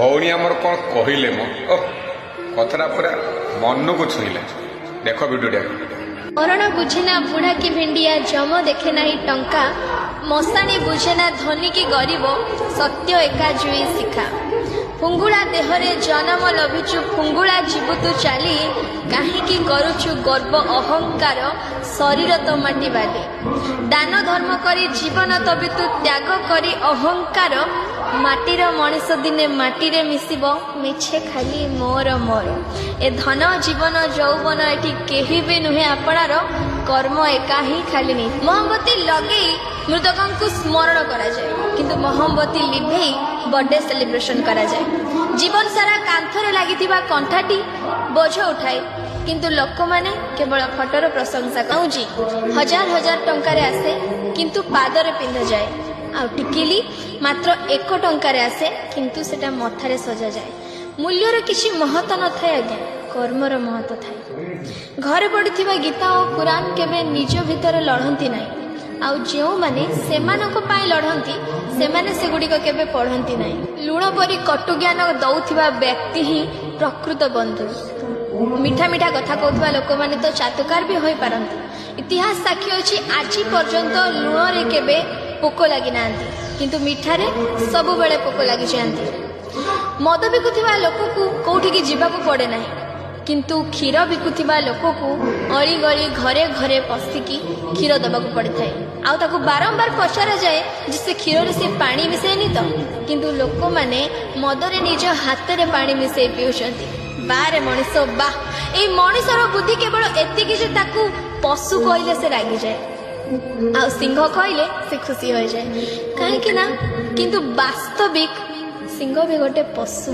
भौणी आमर कौन कहले मो कथटा पूरा मन को छुईला देख वीडियो मरण बुझेना बुढ़ा की भेंडिया जम देखे ना टंका मशाणी बुझेना धनी की गरीब सत्य एका जुई शिखा फुंगुला देहरे जन्म लभिचु फुंगुला जीवतु चाली काहीकि करुचु गर्व अहंकार शरीर तो माटी बाली दान धर्म करी जीवन तबितु त्याग करी अहंकार माटीर मनीष दिने माटीरे मिसिब मिछे खाली मोर मोर ए धन जीवन यौवन एठी केही भी नुहे आपणार कर्म एका ही खाली नहीं मोहब्बती लगे मृतकों को स्मरण करा जाए किंतु मोहब्बती लिभे बर्थडे सेलिब्रेशन करा जाए जीवन सारा कांथरे लागिथिबा कंठाटी बोझ उठाए किंतु लोक माने केवल फटोर प्रशंसा कौजी हजार हजार टंकार आसे किंतु पादरे पिंध जाए आ टिकिली मात्र 1 टंकार आसे किंतु सेटा मथारे सजा जाए मूल्यर किछि महत्व न थाए आज्ञा कर्मर महत्व थाए घरे पढ़िथिबा गीता और कुरान केबे निज भितर लढंती नाही आउ जो माने सेमानक पाई लढंती सेमाने सेगुडिक केबे पढ़ंती नाही लुण परी कटु ज्ञान दउथिबा व्यक्ति ही प्रकृत बंधु मीठा मीठा कथा कहउथिबा लोक माने तो चातुकार भी होई पारंती इतिहास साक्षी अछि आजि पर्यंत लुण रे केबे पोको लागि नांती किंतु मिठारे सब बेले पोको लागि जानती मद बिकुथिबा लोक को कोठी की जीवाकू पड़े नाही किंतु क्षीर बिकुथिबा लोक को अली गली घरे घरे पसिकी क्षीर दबाकू पड़े थाए आउ ताकू बारंबार पचरा जाए जिसे क्षीर रे से पानी मिसेनी तो किंतु लोक माने मदरे निज हाथ रे पानी मिसे पिउछंती बारे मनीष बा ए मनीषर बुद्धि केवल एतिकी जे ताकू पशु कहले से रागी जाए आ सिंह कहले से खुशी हो जाए कहीं ना किंतु वास्तविक सिंह भी गोटे पशु